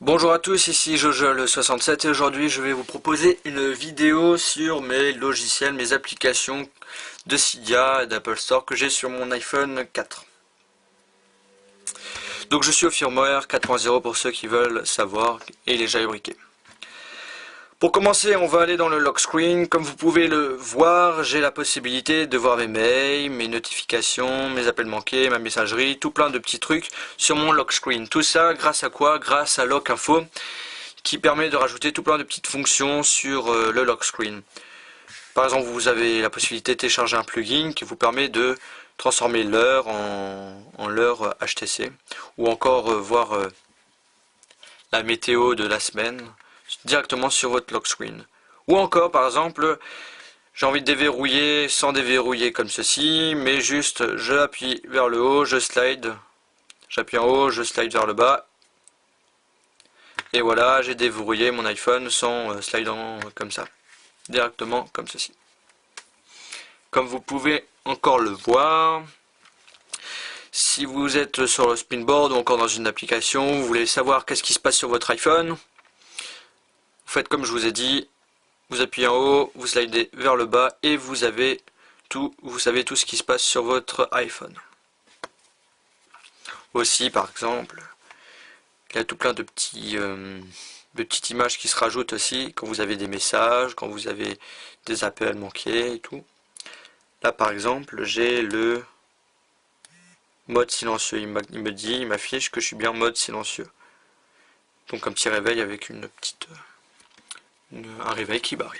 Bonjour à tous, ici Jojo67 et aujourd'hui je vais vous proposer une vidéo sur mes logiciels, mes applications de Cydia et d'Apple Store que j'ai sur mon iPhone 4. Donc je suis au firmware 4.0 pour ceux qui veulent savoir et les jailbriquer. Pour commencer, on va aller dans le lock screen. Comme vous pouvez le voir, j'ai la possibilité de voir mes mails, mes notifications, mes appels manqués, ma messagerie, tout plein de petits trucs sur mon lock screen. Tout ça grâce à quoi? Grâce à Lock Info, qui permet de rajouter tout plein de petites fonctions sur le lock screen. Par exemple, vous avez la possibilité de télécharger un plugin qui vous permet de transformer l'heure en l'heure HTC, ou encore voir la météo de la semaine directement sur votre lock screen. Ou encore, par exemple, j'ai envie de déverrouiller sans déverrouiller comme ceci, mais juste je appuie vers le haut, je slide, j'appuie en haut, je slide vers le bas, et voilà, j'ai déverrouillé mon iPhone sans slidant comme ça, directement comme ceci. Comme vous pouvez encore le voir, si vous êtes sur le Spinboard ou encore dans une application, vous voulez savoir qu'est-ce qui se passe sur votre iPhone, vous faites comme je vous ai dit, vous appuyez en haut, vous slidez vers le bas et vous savez tout ce qui se passe sur votre iPhone. Aussi, par exemple, il y a tout plein de petites images qui se rajoutent aussi quand vous avez des messages, quand vous avez des appels manqués et tout. Là, par exemple, j'ai le mode silencieux. Il m'affiche que je suis bien en mode silencieux. Donc un petit réveil avec un réveil qui barre.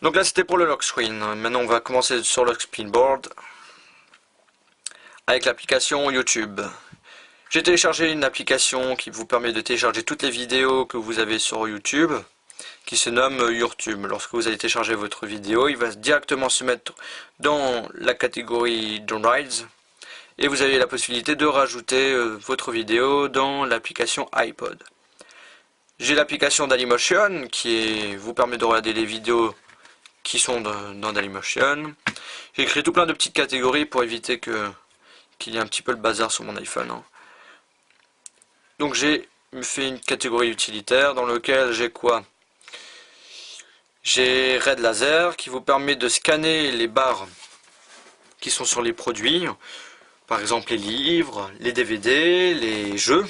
Donc là c'était pour le lock screen. Maintenant on va commencer sur le Spinboard avec l'application YouTube. J'ai téléchargé une application qui vous permet de télécharger toutes les vidéos que vous avez sur YouTube, qui se nomme YouTube. Lorsque vous allez télécharger votre vidéo, il va directement se mettre dans la catégorie Downloads et vous avez la possibilité de rajouter votre vidéo dans l'application iPod. J'ai l'application Dailymotion qui vous permet de regarder les vidéos qui sont dans Dailymotion. J'ai créé tout plein de petites catégories pour éviter qu'il y ait un petit peu le bazar sur mon iPhone. Donc j'ai fait une catégorie utilitaire dans laquelle j'ai quoi? J'ai Red Laser qui vous permet de scanner les barres qui sont sur les produits, par exemple les livres, les DVD, les jeux.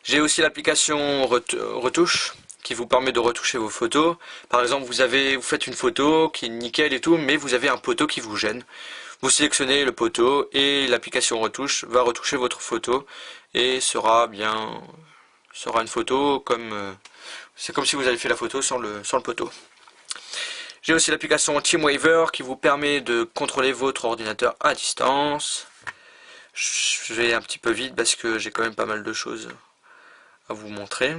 J'ai aussi l'application Retouche qui vous permet de retoucher vos photos. Par exemple, vous faites une photo qui est nickel et tout, mais vous avez un poteau qui vous gêne. Vous sélectionnez le poteau et l'application Retouche va retoucher votre photo et sera une photo comme c'est comme si vous avez fait la photo sans le poteau. J'ai aussi l'application TeamWaver qui vous permet de contrôler votre ordinateur à distance. Je vais un petit peu vite parce que j'ai quand même pas mal de choses à vous montrer.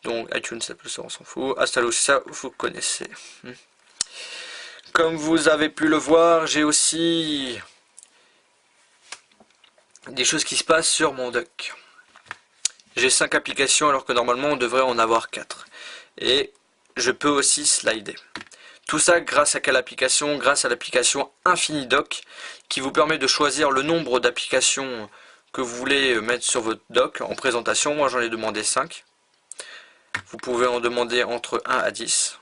Donc iTunes, Apple Store, on s'en fout. Installer ça, vous connaissez. Comme vous avez pu le voir, j'ai aussi des choses qui se passent sur mon dock. J'ai 5 applications alors que normalement on devrait en avoir 4. Et je peux aussi slider. Tout ça grâce à quelle application? Grâce à l'application InfiniDock qui vous permet de choisir le nombre d'applications que vous voulez mettre sur votre dock en présentation. Moi j'en ai demandé 5. Vous pouvez en demander entre 1 à 10.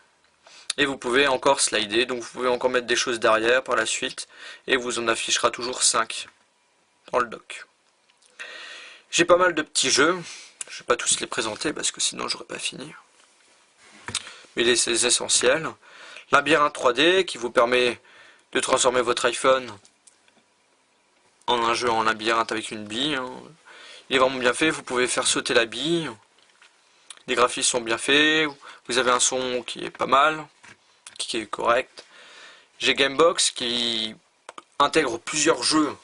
Et vous pouvez encore slider, donc vous pouvez encore mettre des choses derrière par la suite. Et vous en affichera toujours 5 dans le dock. J'ai pas mal de petits jeux. Je ne vais pas tous les présenter parce que sinon j'aurais pas fini. Mais les essentiels. Labyrinthe 3D qui vous permet de transformer votre iPhone en un jeu en labyrinthe avec une bille. Il est vraiment bien fait, vous pouvez faire sauter la bille. Les graphismes sont bien faits, vous avez un son qui est pas mal, qui est correct. J'ai Gamebox qui intègre plusieurs jeux,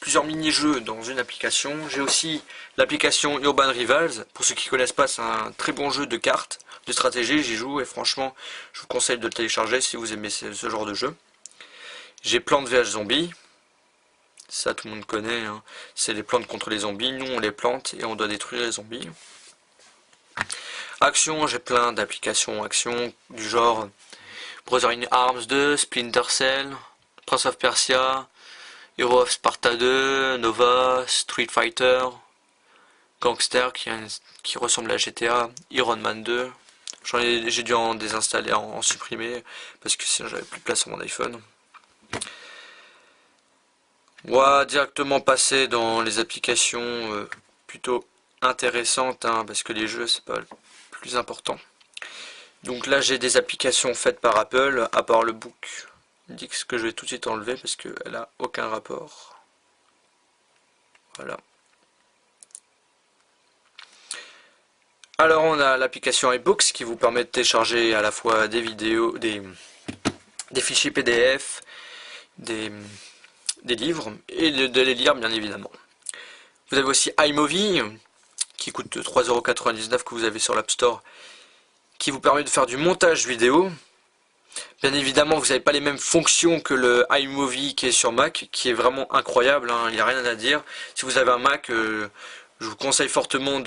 plusieurs mini-jeux dans une application. J'ai aussi l'application Urban Rivals. Pour ceux qui ne connaissent pas, c'est un très bon jeu de cartes, de stratégie. J'y joue et franchement, je vous conseille de le télécharger si vous aimez ce genre de jeu. J'ai Plantes vs Zombies. Ça, tout le monde connaît. C'est les plantes contre les zombies. Nous, on les plante et on doit détruire les zombies. Action, j'ai plein d'applications action du genre Brother in Arms 2, Splinter Cell, Prince of Persia, Hero of Sparta 2, Nova, Street Fighter, Gangster qui ressemble à GTA, Iron Man 2. J'ai dû en désinstaller, en supprimer, parce que sinon j'avais plus de place sur mon iPhone. On va directement passer dans les applications plutôt intéressantes, hein, parce que les jeux c'est pas le plus important. Donc là j'ai des applications faites par Apple, à part le Book Dix que je vais tout de suite enlever parce qu'elle a aucun rapport. Voilà. Alors on a l'application iBooks qui vous permet de télécharger à la fois des vidéos, des fichiers PDF, des livres et de les lire bien évidemment. Vous avez aussi iMovie qui coûte 3,99 € que vous avez sur l'App Store, qui vous permet de faire du montage vidéo. Bien évidemment vous n'avez pas les mêmes fonctions que le iMovie qui est sur Mac, qui est vraiment incroyable, hein, il n'y a rien à dire. Si vous avez un Mac, je vous conseille fortement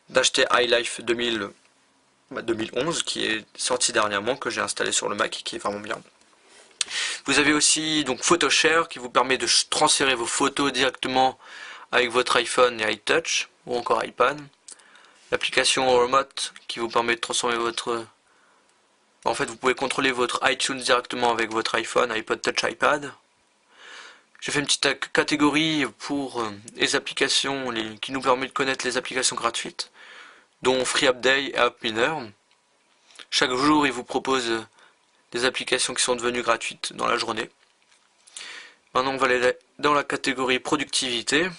d'acheter iLife 2011 qui est sorti dernièrement, que j'ai installé sur le Mac et qui est vraiment bien. Vous avez aussi donc PhotoShare qui vous permet de transférer vos photos directement avec votre iPhone et iTouch ou encore iPad. L'application Remote qui vous permet de transformer votre... En fait, vous pouvez contrôler votre iTunes directement avec votre iPhone, iPod Touch, iPad. J'ai fait une petite catégorie pour les applications qui nous permettent de connaître les applications gratuites, dont FreeUpDay et AppMiner. Chaque jour, il vous propose des applications qui sont devenues gratuites dans la journée. Maintenant, on va aller dans la catégorie productivité,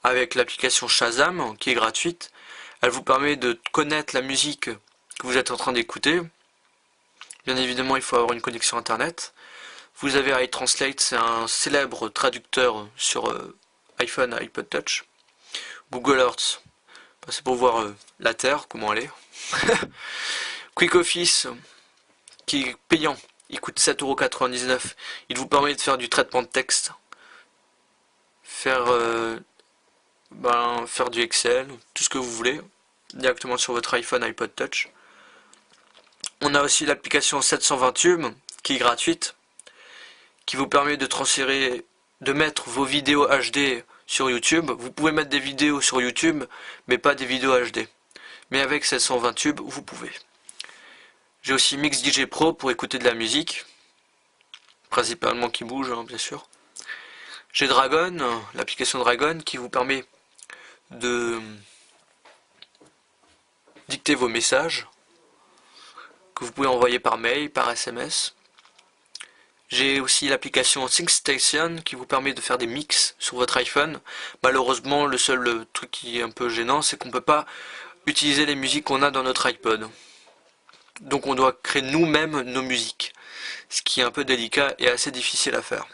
avec l'application Shazam, qui est gratuite. Elle vous permet de connaître la musique que vous êtes en train d'écouter. Bien évidemment, il faut avoir une connexion internet. Vous avez iTranslate, c'est un célèbre traducteur sur iPhone et iPod Touch. Google Earth, c'est pour voir la Terre, comment elle est. Quick Office, qui est payant, il coûte 7,99 €. Il vous permet de faire du traitement de texte, faire du Excel, tout ce que vous voulez, directement sur votre iPhone, iPod Touch. On a aussi l'application 720tube, qui est gratuite, qui vous permet de transférer, de mettre vos vidéos HD sur YouTube. Vous pouvez mettre des vidéos sur YouTube, mais pas des vidéos HD. Mais avec 720tube, vous pouvez. J'ai aussi Mix DJ Pro pour écouter de la musique, principalement qui bouge, hein, bien sûr. J'ai Dragon, l'application Dragon, qui vous permet de dicter vos messages, que vous pouvez envoyer par mail, par SMS. J'ai aussi l'application SyncStation qui vous permet de faire des mix sur votre iPhone. Malheureusement, le seul truc qui est un peu gênant, c'est qu'on ne peut pas utiliser les musiques qu'on a dans notre iPod. Donc on doit créer nous-mêmes nos musiques, ce qui est un peu délicat et assez difficile à faire.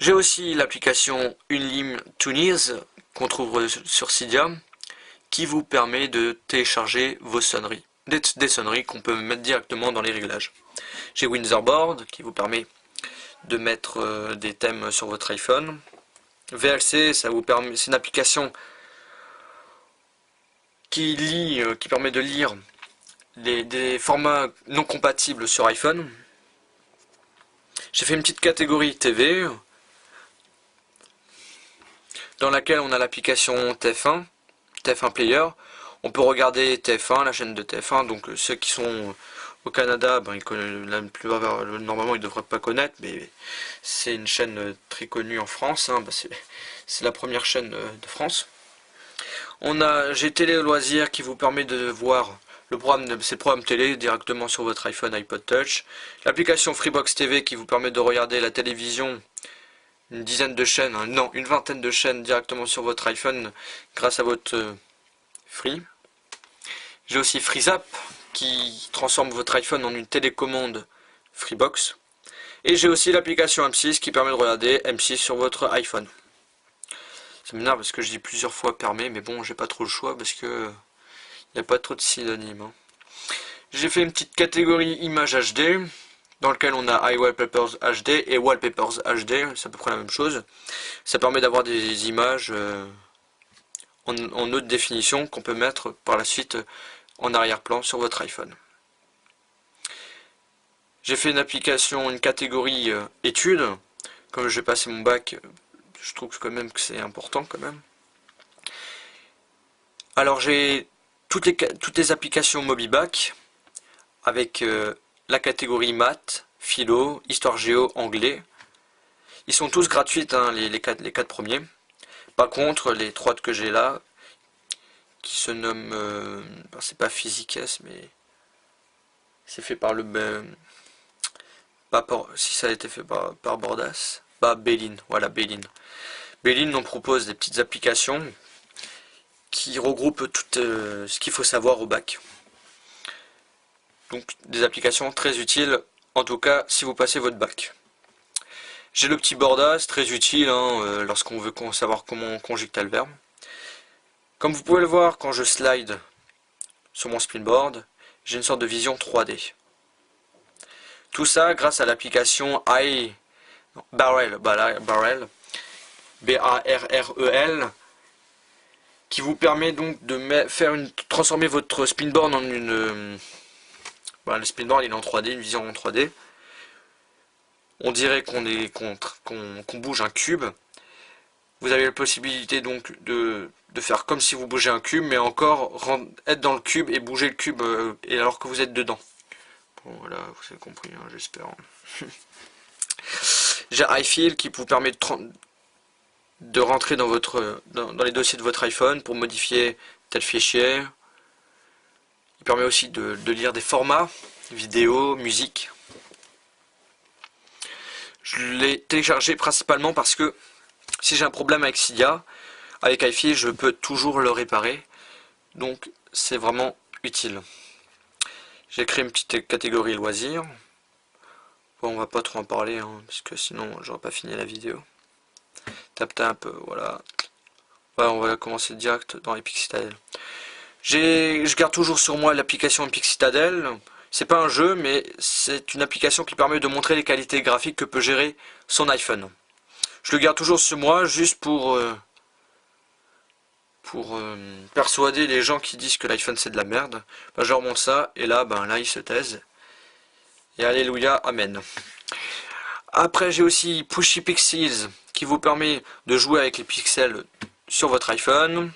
J'ai aussi l'application Unlim Tunes qu'on trouve sur Cydia, qui vous permet de télécharger vos sonneries, des sonneries qu'on peut mettre directement dans les réglages. J'ai Windsorboard qui vous permet de mettre des thèmes sur votre iPhone. VLC, ça vous permet, c'est une application qui permet de lire des formats non compatibles sur iPhone. J'ai fait une petite catégorie TV dans laquelle on a l'application TF1 Player. On peut regarder TF1, la chaîne de TF1, donc ceux qui sont au Canada, normalement ils ne devraient pas connaître, mais c'est une chaîne très connue en France, hein, c'est la première chaîne de France. J'ai Télé Loisirs qui vous permet de voir ces programmes télé directement sur votre iPhone, iPod Touch. L'application Freebox TV qui vous permet de regarder la télévision, une dizaine de chaînes, non, une vingtaine de chaînes directement sur votre iPhone grâce à votre Free. J'ai aussi FreeZap qui transforme votre iPhone en une télécommande Freebox. Et j'ai aussi l'application M6 qui permet de regarder M6 sur votre iPhone. Ça m'énerve parce que je dis plusieurs fois permet, mais bon, j'ai pas trop le choix parce que il n'y a pas trop de synonymes. Hein. J'ai fait une petite catégorie images HD, dans lequel on a iWallpapers HD et Wallpapers HD, c'est à peu près la même chose. Ça permet d'avoir des images en haute définition qu'on peut mettre par la suite en arrière-plan sur votre iPhone. J'ai fait une catégorie études. Comme je vais passer mon bac, je trouve quand même que c'est important quand même. Alors j'ai toutes les applications Mobibac avec la catégorie maths, philo, histoire géo, anglais. Ils sont tous gratuits, hein, les quatre premiers. Par contre, les trois que j'ai là, qui se nomment, c'est pas Physiques, mais c'est fait par le, si ça a été fait par Bordas, bah Bélin, voilà Bélin. Bélin nous propose des petites applications qui regroupent tout ce qu'il faut savoir au bac. Donc des applications très utiles, en tout cas si vous passez votre bac. J'ai le petit Bordas, très utile hein, lorsqu'on veut savoir comment on conjugue le verbe. Comme vous pouvez le voir quand je slide sur mon spinboard, j'ai une sorte de vision 3D. Tout ça grâce à l'application Barrel, B-A-R-R-E-L, qui vous permet donc de transformer votre spinboard en une... le spinboard il est en 3D, une vision en 3D. On dirait qu'on bouge un cube. Vous avez la possibilité donc de faire comme si vous bougez un cube, mais encore être dans le cube et bouger le cube et alors que vous êtes dedans. Bon voilà, vous avez compris, hein, j'espère. J'ai iFeel qui vous permet de rentrer dans les dossiers de votre iPhone pour modifier tel fichier. Il permet aussi de lire des formats, vidéo, musique. Je l'ai téléchargé principalement parce que si j'ai un problème avec Cydia, avec iFeel, je peux toujours le réparer. Donc c'est vraiment utile. J'ai créé une petite catégorie loisirs. Bon, on va pas trop en parler, hein, parce que sinon j'aurais pas fini la vidéo. Tape un peu, voilà. Voilà, on va commencer direct dans Epic Citadel. Je garde toujours sur moi l'application Epic Citadel. C'est pas un jeu, mais c'est une application qui permet de montrer les qualités graphiques que peut gérer son iPhone. Je le garde toujours sur moi, juste pour persuader les gens qui disent que l'iPhone c'est de la merde. Ben, je leur montre ça, et là, là ils se taisent. Et alléluia, amen. Après, j'ai aussi Pushy Pixels, qui vous permet de jouer avec les pixels sur votre iPhone.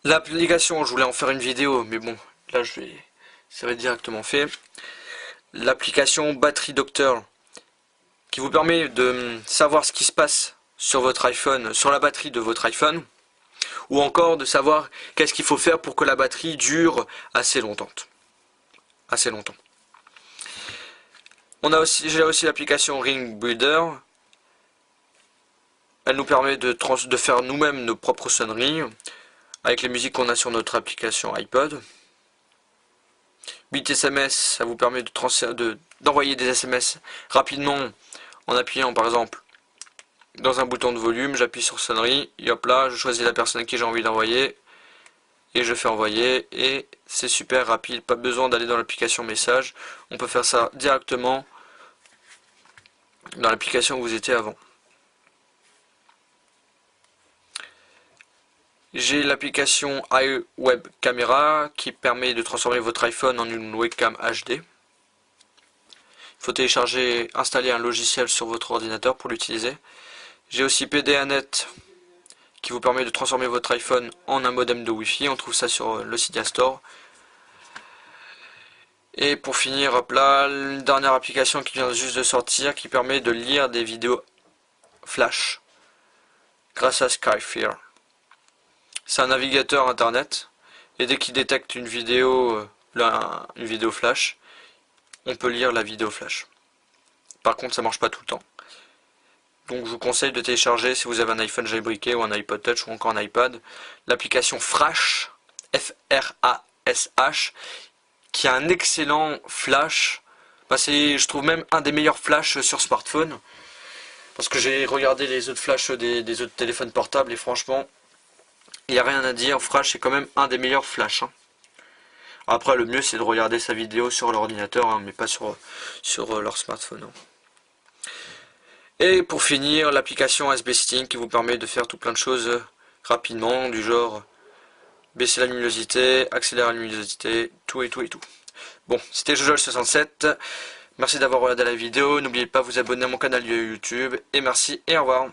L'application, je voulais en faire une vidéo, mais bon, là ça va être directement fait. L'application Battery Doctor, qui vous permet de savoir ce qui se passe sur votre iPhone, sur la batterie de votre iPhone, ou encore de savoir qu'est-ce qu'il faut faire pour que la batterie dure assez longtemps. J'ai aussi l'application Ring Builder. Elle nous permet de faire nous-mêmes nos propres sonneries avec les musiques qu'on a sur notre application iPod. BitSMS, ça vous permet d'envoyer des SMS rapidement en appuyant par exemple dans un bouton de volume. J'appuie sur sonnerie et hop là, je choisis la personne à qui j'ai envie d'envoyer et je fais envoyer, et c'est super rapide, pas besoin d'aller dans l'application message, on peut faire ça directement dans l'application où vous étiez avant. J'ai l'application iWeb Camera qui permet de transformer votre iPhone en une webcam HD. Il faut installer un logiciel sur votre ordinateur pour l'utiliser. J'ai aussi PDANet qui vous permet de transformer votre iPhone en un modem de Wi-Fi. On trouve ça sur le Cydia Store. Et pour finir, hop là, une dernière application qui vient juste de sortir qui permet de lire des vidéos flash grâce à Skyfear. C'est un navigateur internet et dès qu'il détecte une vidéo flash, on peut lire la vidéo flash. Par contre, ça marche pas tout le temps. Donc je vous conseille de télécharger, si vous avez un iPhone jailbreaké ou un iPod Touch ou encore un iPad, l'application Frash, F-R-A-S-H, qui a un excellent flash. C'est, je trouve, même un des meilleurs flashs sur smartphone. Parce que j'ai regardé les autres flashs des autres téléphones portables et franchement, il n'y a rien à dire. Frash est quand même un des meilleurs flashs. Après, le mieux c'est de regarder sa vidéo sur l'ordinateur, mais pas sur leur smartphone. Et pour finir, l'application SBSting qui vous permet de faire tout plein de choses rapidement, du genre baisser la luminosité, accélérer la luminosité, tout et tout et tout. Bon, c'était Jojol67. Merci d'avoir regardé la vidéo. N'oubliez pas de vous abonner à mon canal YouTube. Et merci et au revoir.